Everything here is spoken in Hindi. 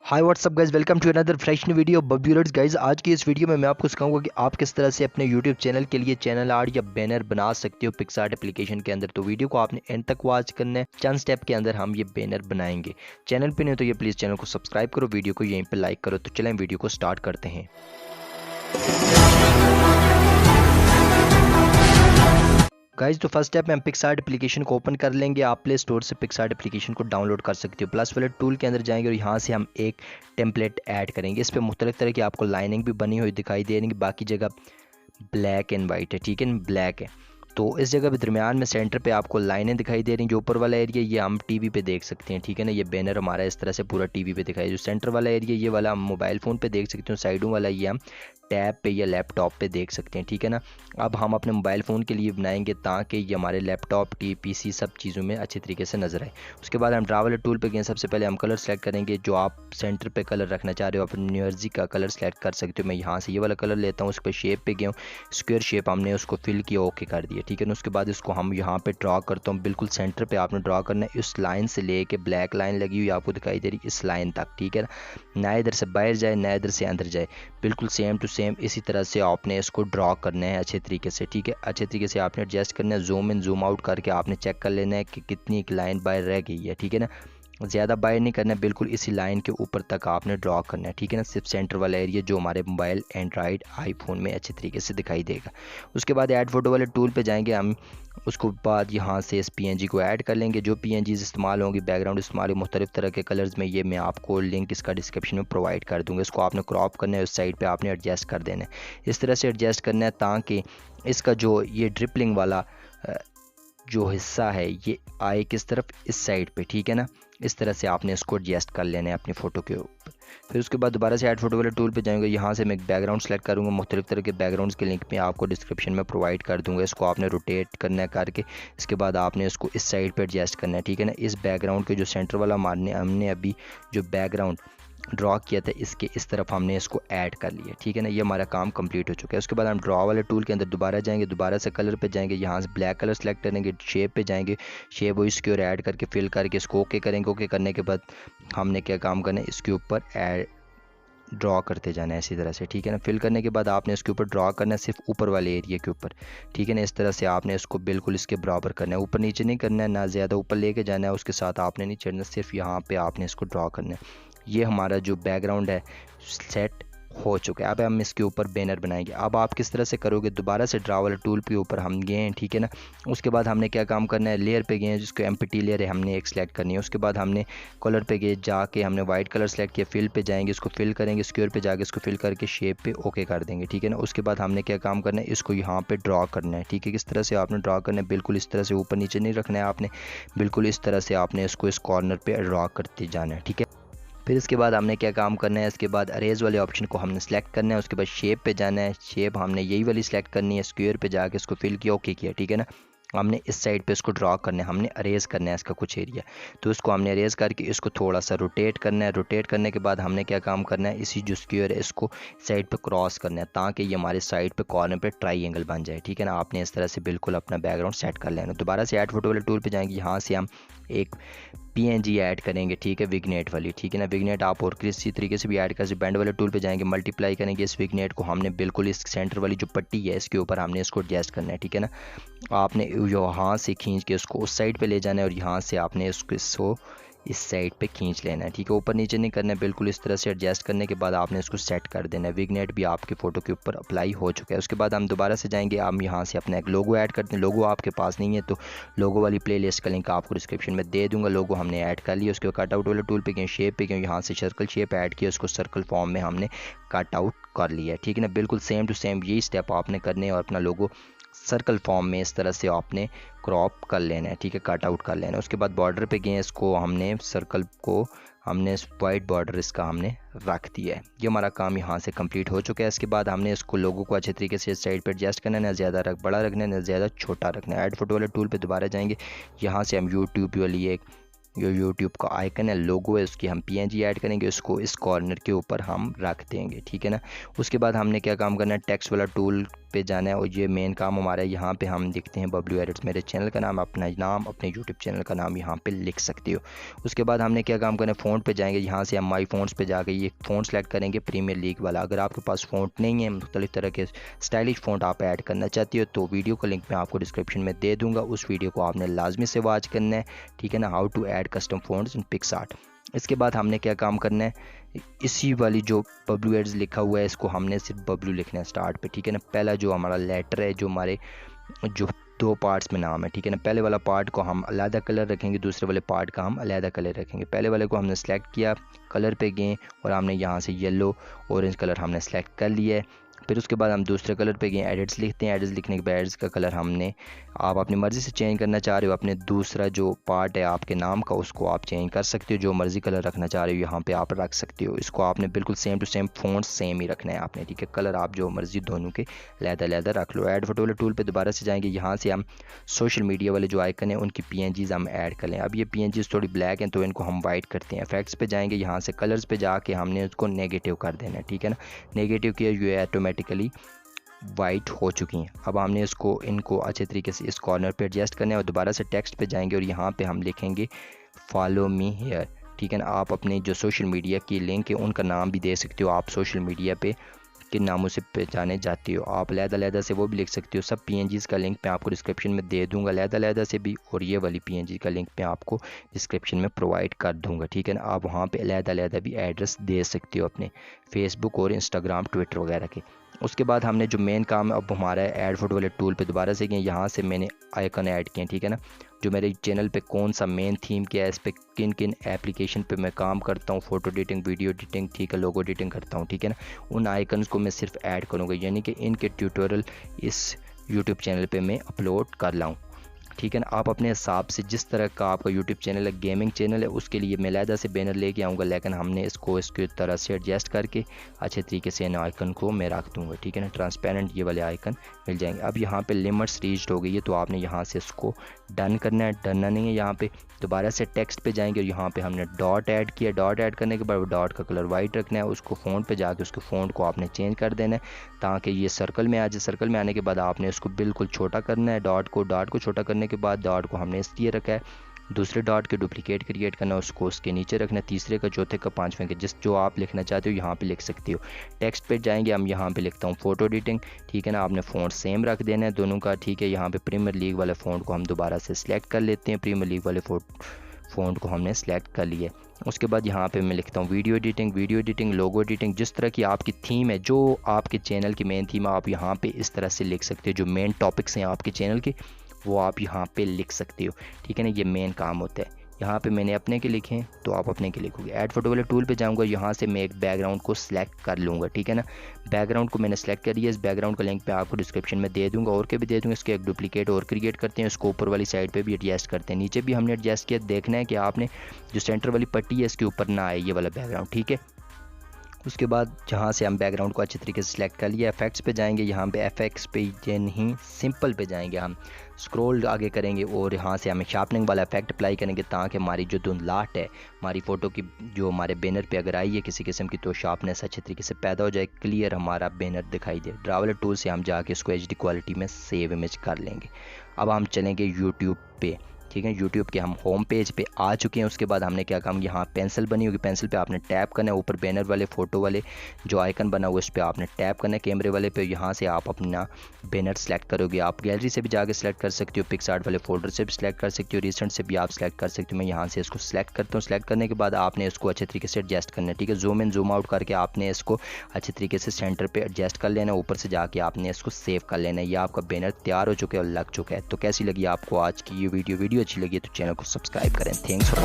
Hi what's up guys, welcome to another fresh new video बब्यूलर्स गाइज। आज की इस वीडियो में मैं आपको सिखाऊंगा कि आप किस तरह से अपने यूट्यूब चैनल के लिए चैनल आर्ट या बैनर बना सकते हो पिक्सआर्ट एप्लीकेशन के अंदर। तो वीडियो को आपने एंड तक वॉच करना है। चंद स्टेप के अंदर हम ये बैनर बनाएंगे। चैनल पे नहीं तो ये प्लीज़ चैनल को सब्सक्राइब करो, वीडियो को यहीं पर लाइक करो। तो चलें वीडियो को स्टार्ट करते हैं। गाइज तो फर्स्ट स्टेप में हम पिक्सआर्ट एप्लीकेशन को ओपन कर लेंगे। आप प्ले स्टोर से पिक्सआर्ट एप्लीकेशन को डाउनलोड कर सकते हो। प्लस वाले टूल के अंदर जाएंगे और यहाँ से हम एक टेम्पलेट ऐड करेंगे। इस पर मुख्तलिफ तरह की आपको लाइनिंग भी बनी हुई दिखाई दे रही है, बाकी जगह ब्लैक एंड वाइट है, ठीक है, ब्लैक है। तो इस जगह पे दरमियान में सेंटर पे आपको लाइनें दिखाई दे रही हैं। जो ऊपर वाला एरिया ये हम टीवी पे देख सकते हैं, ठीक है ना। ये बैनर हमारा इस तरह से पूरा टीवी पे दिखाई। जो सेंटर वाला एरिया ये वाला हम मोबाइल फ़ोन पे देख सकते हो। साइडों वाला ये हम टैब पे या लैपटॉप पे देख सकते हैं, ठीक है ना। अब हम अपने मोबाइल फ़ोन के लिए बनाएंगे ताकि ये हमारे लैपटॉप पीसी सब चीज़ों में अच्छे तरीके से नज़र आए। उसके बाद हम ड्रा वाले टूल पे गए। सबसे पहले हम कलर सेलेक्ट करेंगे। जो आप सेंटर पे कलर रखना चाह रहे हो अपनी मर्जी का कलर सेलेक्ट कर सकते हो। मैं यहाँ से ये वाला कलर लेता हूँ। उस पर शेप पे गया हूँ, स्क्वायर शेप हमने उसको फिल किया, ओके कर दिया, ठीक है ना। उसके बाद इसको हम यहाँ पे ड्रा करता हूँ। बिल्कुल सेंटर पे आपने ड्रा करना है। इस लाइन से लेके ब्लैक लाइन लगी हुई आपको दिखाई दे रही, इस लाइन तक, ठीक है ना। ना इधर से बाहर जाए ना इधर से अंदर जाए, बिल्कुल सेम टू सेम इसी तरह से आपने इसको ड्रॉ करना है अच्छे तरीके से, ठीक है। अच्छे तरीके से आपने एडजस्ट करना है। जूम इन जूम आउट करके आपने चेक कर लेना है कि कितनी एक लाइन बाहर रह गई है, ठीक है ना। ज़्यादा बाहर नहीं करना है, बिल्कुल इसी लाइन के ऊपर तक आपने ड्रॉ करना है, ठीक है ना। सिर्फ सेंटर वाला एरिया जो हमारे मोबाइल एंड्रॉइड आईफोन में अच्छे तरीके से दिखाई देगा। उसके बाद ऐड फोटो वाले टूल पे जाएंगे हम। उसको बाद यहाँ से इस पीएनजी को ऐड कर लेंगे। जो पीएनजीज इस्तेमाल होंगी, बैकग्राउंड इस्तेमाल होगी मुख्तलिफ तरह के कलर्स में, ये मैं आपको लिंक इसका डिस्क्रिप्शन में प्रोवाइड कर दूँगा। इसको आपने क्रॉप करना है, उस साइड पे आपने एडजस्ट कर देना है। इस तरह से एडजस्ट करना है ताकि इसका जो ये ड्रिपलिंग वाला जो हिस्सा है ये आए किस तरफ, इस साइड पे, ठीक है ना। इस तरह से आपने इसको एडजस्ट कर लेना है अपनी फ़ोटो के ऊपर। फिर उसके बाद दोबारा से ऐड फोटो वाले टूल पे जाएंगे। यहाँ से मैं एक बैकग्राउंड सेलेक्ट करूँगा। मुख्तलिफ तरह के बैकग्राउंड्स के लिंक मैं आपको डिस्क्रिप्शन में प्रोवाइड कर दूँगा। इसको आपने रोटेट करना है करके, इसके बाद आपने इसको इस साइड पर एडजस्ट करना है, ठीक है ना। इस बैकग्राउंड के जो सेंटर वाला हमने अभी जो बैकग्राउंड ड्रॉ किया था इसके इस तरफ हमने इसको ऐड कर लिया, ठीक है ना। ये हमारा काम कंप्लीट हो चुका है। उसके बाद हम ड्रॉ वाले टूल के अंदर दोबारा जाएंगे। दोबारा से कलर पे जाएंगे। यहाँ से ब्लैक कलर सेलेक्ट करेंगे। शेप पे जाएंगे। शेप वही इसके ऊपर ऐड करके फिल करके इसको ओके करेंगे। ओके करने के बाद हमने क्या काम करना है, इसके ऊपर ऐड ड्रॉ करते जाना है इसी तरह से, ठीक है ना। फिल करने के बाद आपने इसके ऊपर ड्रॉ करना है सिर्फ ऊपर वाले एरिया के ऊपर, ठीक है ना। इस तरह से आपने इसको बिल्कुल इसके बराबर करना है। ऊपर नीचे नहीं करना है, ना ज़्यादा ऊपर लेके जाना है, उसके साथ आपने नहीं चढ़ना, सिर्फ यहाँ पे आपने इसको ड्रॉ करना है। ये हमारा जो बैकग्राउंड है सेट हो चुका है। अब हम इसके ऊपर बैनर बनाएंगे। अब आप किस तरह से करोगे, दोबारा से ड्रा वाले टूल के ऊपर हम गए हैं, ठीक है ना। उसके बाद हमने क्या काम करना है, लेयर पे गए हैं, जिसको एम्प्टी लेयर है हमने एक सेलेक्ट करनी है। उसके बाद हमने कलर पे गए, जाके हमने वाइट कलर सेलेक्ट किया। फिल पे जाएंगे, इसको फिल करेंगे, स्क्वायर पे जाके इसको फिल करके शेप पे ओके कर देंगे, ठीक है ना। उसके बाद हमने क्या काम करना है, इसको यहाँ पे ड्रॉ करना है, ठीक है। किस तरह से आपने ड्रॉ करना है, बिल्कुल इस तरह से ऊपर नीचे नहीं रखना है आपने, बिल्कुल इस तरह से आपने इसको इस कॉर्नर पे ड्रॉ करते जाना है, ठीक है। फिर इसके बाद हमने क्या काम करना है, इसके बाद अरेज वाले ऑप्शन को हमने सेलेक्ट करना है। उसके बाद शेप पे जाना है। शेप हमने यही वाली सेलेक्ट करनी है। स्क्वायर पे जाके इसको फिल किया, ओके किया, ठीक है ना। हमने इस साइड पे इसको ड्रॉ करना है, हमने अरेज करना है इसका कुछ एरिया। तो इसको हमने अरेज करके इसको थोड़ा सा रोटेट करना है। रोटेट करने के बाद हमने क्या काम करना है, इसी जो स्क्वायर है इसको साइड पे क्रॉस करना है ताकि ये हमारे साइड पे कॉर्नर पे ट्राइंगल बन जाए, ठीक है ना। आपने इस तरह से बिल्कुल अपना बैकग्राउंड सेट कर लेना। दोबारा से ऐड फोटो वाले टूल पे जाएंगे। यहाँ से हम एक पीएनजी ऐड करेंगे, ठीक है, विग्नेट वाली, ठीक है ना। विग्नेट आप और किसी तरीके से भी ऐड कर सकते। बैंड वाले टूल पे जाएंगे, मल्टीप्लाई करेंगे। इस विग्नेट को हमने बिल्कुल इस सेंटर वाली जो पट्टी है इसके ऊपर हमने इसको एडजस्ट करना है, ठीक है ना। आपने यहाँ से खींच के उसको उस साइड पे ले जाना है और यहाँ से आपने इसको इस साइड पे खींच लेना है, ठीक है। ऊपर नीचे नहीं करना है, बिल्कुल इस तरह से एडजस्ट करने के बाद आपने इसको सेट कर देना है। विग्नेट भी आपकी फ़ोटो के ऊपर अप्लाई हो चुका है। उसके बाद हम दोबारा से जाएंगे। हम यहाँ से अपना एक लोगो ऐड करते हैं। लोगो आपके पास नहीं है तो लोगो वाली प्लेलिस्ट का लिंक आपको डिस्क्रिप्शन में दे दूँगा। लोगो हमने ऐड कर लिया। उसके बाद कट आउट वाले टूल पे गए, शेप पे गए, यहाँ से सर्कल शेप ऐड किया, उसको सर्कल फॉर्म में हमने कट आउट कर लिया, ठीक है ना। बिल्कुल सेम टू सेम यही स्टेप आपने करने और अपना लोगो सर्कल फॉर्म में इस तरह से आपने क्रॉप कर लेना है, ठीक है, कट आउट कर लेना है। उसके बाद बॉर्डर पे गए, इसको हमने सर्कल को हमने वाइट बॉर्डर इसका हमने रख दिया है। ये हमारा काम यहाँ से कंप्लीट हो चुका है। इसके बाद हमने इसको लोगों को अच्छे तरीके से इस साइड पर एडजस्ट करना है, ना ज़्यादा बड़ा रखना है ना ज़्यादा छोटा रखना है। ऐड फोटो वाले टूल पे दोबारा जाएंगे। यहाँ से हम यूट्यूब वाली एक जो यूट्यूब का आइकन है, लोगो है, उसकी हम पीएनजी ऐड करेंगे, उसको इस कॉर्नर के ऊपर हम रख देंगे, ठीक है ना। उसके बाद हमने क्या काम करना है, टेक्स्ट वाला टूल पे जाना है और ये मेन काम हमारा है। यहाँ पे हम लिखते हैं बबलू एडिट्स, मेरे चैनल का नाम, अपना नाम, अपने यूट्यूब चैनल का नाम यहाँ पे लिख सकते हो। उसके बाद हमने क्या काम करना है, फ़ॉन्ट पे जाएंगे, यहाँ से हम माई फ़ॉन्ट्स पे जाके ये फ़ॉन्ट सेलेक्ट करेंगे प्रीमियर लीग वाला। अगर आपके पास फ़ॉन्ट नहीं है, मुख्तलिफ तरह के स्टाइलिश फ़ॉन्ट आप ऐड करना चाहते हो तो वीडियो का लिंक मैं आपको डिस्क्रिप्शन में दे दूँगा, उस वीडियो को आपने लाजमी से वॉच करना है, ठीक है ना, how to add custom fonts in PicsArt. इसके बाद हमने क्या काम करना है, इसी वाली जो बबलू एड्स लिखा हुआ है इसको हमने सिर्फ बबलू लिखना है स्टार्ट पे, ठीक है ना। पहला जो हमारा लेटर है, जो हमारे जो 2 पार्ट्स में नाम है, ठीक है ना, पहले वाला पार्ट को हम अलग कलर रखेंगे, दूसरे वाले पार्ट का हम अलग कलर रखेंगे। पहले वाले को हमने सेलेक्ट किया, कलर पे गए और हमने यहाँ से येलो ऑरेंज कलर हमने सेलेक्ट कर लिया है। फिर उसके बाद हम दूसरे कलर पे गए, एडिट्स लिखते हैं, एडिट्स लिखने के बाद एडिट्स का कलर हमने आप अपनी मर्ज़ी से चेंज करना चाह रहे हो, अपने दूसरा जो पार्ट है आपके नाम का उसको आप चेंज कर सकते हो, जो मर्ज़ी कलर रखना चाह रहे हो यहाँ पे आप रख सकते हो। इसको आपने बिल्कुल same to same font same ही रखना है आपने, ठीक है, कलर आप जो मर्ज़ी दोनों के लहदा रख लो। ऐड फोटो वाले टूल पे दोबारा से जाएंगे, यहाँ से हम सोशल मीडिया वाले जो आइकन है उनकी PNGs हम ऐड कर लें। अब ये PNGs थोड़ी ब्लैक हैं तो इनको हम वाइट करते हैं। इफेक्ट्स पे जाएंगे, यहाँ से कलर्स पे जाके हमने उसको नेगेटिव कर देना है, ठीक है ना, नेगेटिव किया, ये ऑटोमेटिकली वाइट हो चुकी हैं। अब हमने इनको अच्छे तरीके से इस कॉर्नर पे एडजस्ट करना है और दोबारा से टेक्स्ट पे जाएंगे और यहाँ पे हम लिखेंगे फॉलो मी हेयर, ठीक है ना। आप अपने जो सोशल मीडिया की लिंक है उनका नाम भी दे सकते हो, आप सोशल मीडिया पे किन नामों से पहचाने जाते हो, आप लहदा से वो भी लिख सकते हो। सब PNGs का लिंक मैं आपको डिस्क्रिप्शन में दे दूंगा, लहदा से भी, और ये वाली PNG का लिंक मैं आपको डिस्क्रिप्शन में प्रोवाइड कर दूंगा, ठीक है ना। आप वहाँ पे लहदा भी एड्रेस दे सकते हो अपने फेसबुक और इंस्टाग्राम, ट्विटर वगैरह के। उसके बाद हमने जो मेन काम है अब हमारा है, ऐड फोटो वाले टूल पे दोबारा से गए, यहाँ से मैंने आइकन ऐड किए, ठीक है ना, जो मेरे चैनल पे कौन सा मेन थीम क्या है, इस पर किन किन एप्लीकेशन पे मैं काम करता हूँ, फ़ोटो एडिटिंग, वीडियो एडिटिंग, ठीक है, लोगो एडिटिंग करता हूँ, ठीक है ना, उन आइकन्स को मैं सिर्फ ऐड करूँगा, यानी कि इनके ट्यूटोरियल इस यूट्यूब चैनल पे मैं अपलोड कर लाऊँ, ठीक है ना। आप अपने हिसाब से जिस तरह का आपका यूट्यूब चैनल है, गेमिंग चैनल है, उसके लिए मैं लहदा से बैनर लेके आऊँगा, लेकिन हमने इसकी तरह से एडजस्ट करके अच्छे तरीके से इन आइकन को मैं रख दूँगा, ठीक है ना, ट्रांसपेरेंट ये वाले आइकन मिल जाएंगे। अब यहाँ पे लिमिट्स रीच्ड हो गई है तो आपने यहाँ से इसको डन करना है, डन नहीं है, यहाँ पे दोबारा से टेक्स्ट पे जाएंगे और यहाँ पे हमने डॉट ऐड किया, डॉट ऐड करने के बाद डॉट का कलर वाइट रखना है, उसको फ़ॉन्ट पे जाके उसके फ़ॉन्ट को आपने चेंज कर देना है ताकि ये सर्कल में आ जाए। सर्कल में आने के बाद आपने उसको बिल्कुल छोटा करना है, डॉट को छोटा करने के बाद डॉट को हमने इसलिए रखा है, दूसरे डॉट के डुप्लीकेट क्रिएट करना है, उसको उसके नीचे रखना है, तीसरे का, चौथे का, पांचवें का, जो आप लिखना चाहते हो यहाँ पे लिख सकते हो। टेक्स्ट पे जाएंगे, हम यहाँ पे लिखता हूँ फ़ोटो एडिटिंग, ठीक है ना, आपने फ़ॉन्ट सेम रख देना है दोनों का, ठीक है। यहाँ पे प्रीमियर लीग वाले फ़ॉन्ट को हम दोबारा से सिलेक्ट कर लेते हैं, प्रीमियर लीग वाले फ़ॉन्ट को हमने सेलेक्ट कर लिया। उसके बाद यहाँ पे मैं लिखता हूँ वीडियो एडिटिंग, लोगो एडिटिंग, जिस तरह की आपकी थीम है, जो आपके चैनल की मेन थीम है, आप यहाँ पे इस तरह से लिख सकते हो, जो मेन टॉपिक्स हैं आपके चैनल के वो आप यहाँ पे लिख सकते हो, ठीक है ना, ये मेन काम होता है। यहाँ पे मैंने अपने के लिखे हैं तो आप अपने के लिखोगे। ऐड फोटो वाले टूल पे जाऊँगा, यहाँ से मैं एक बैकग्राउंड को सिलेक्ट कर लूँगा, ठीक है ना, बैकग्राउंड को मैंने सेलेक्ट कर लिया, इस बैकग्राउंड का लिंक मैं आपको डिस्क्रिप्शन में दे दूँगा, और के भी दे दूँगा। इसके एक डुप्लीकेट और क्रिएट करते हैं, उसको ऊपर वाली साइड पर भी एडजस्ट करते हैं, नीचे भी हमने एडजस्ट किया। देखना है कि आपने जो सेंटर वाली पट्टी है इसके ऊपर ना आए ये वाला बैकग्राउंड, ठीक है। उसके बाद जहाँ से हम बैकग्राउंड को अच्छे तरीके से सिलेक्ट कर लिया, इफेक्ट्स पे जाएंगे, यहाँ पे एफएक्स पे ये नहीं सिंपल पे जाएंगे, हम स्क्रॉल आगे करेंगे और यहाँ से हमें शार्पनिंग वाला इफेक्ट अप्लाई करेंगे ताकि हमारी जो धुंधलाहट है हमारी फ़ोटो की जो हमारे बैनर पे अगर आई है किसी किस्म की तो शार्पनेस अच्छे तरीके से पैदा हो जाए, क्लियर हमारा बैनर दिखाई दे। ड्रा वाले टूल से हम जाके इसको HD क्वालिटी में सेव इमेज कर लेंगे। अब हम चलेंगे यूट्यूब पे, ठीक है, यूट्यूब के हम होम पेज पे आ चुके हैं। उसके बाद हमने क्या काम, यहाँ पेंसिल बनी होगी, पेंसिल पे आपने टैप करना है, ऊपर बैनर वाले फ़ोटो वाले जो आइकन बना हुआ है उस पर आपने टैप करना है, कैमरे वाले पे, यहाँ से आप अपना बैनर सेलेक्ट करोगे। आप गैलरी से भी जाके सिलेक्ट कर सकते हो, पिक्सआर्ट वाले फोल्डर से भी सिलेक्ट कर सकते हो, रिसेंट से भी आप सिलेक्ट कर सकते हो। मैं यहाँ से इसको सिलेक्ट करता हूँ, सिलेक्ट करने के बाद आपने इसको अच्छे तरीके से एडजस्ट करना है, ठीक है, जूम इन जूम आउट करके आपने इसको अच्छे तरीके से सेंटर पर एडजस्ट कर लेना है, ऊपर से जाके आपने इसको सेव कर लेना है। ये आपका बैनर तैयार हो चुका है और लग चुका है। तो कैसी लगी आपको आज की ये वीडियो अच्छी लगी तो चैनल को सब्सक्राइब करें। Thanks for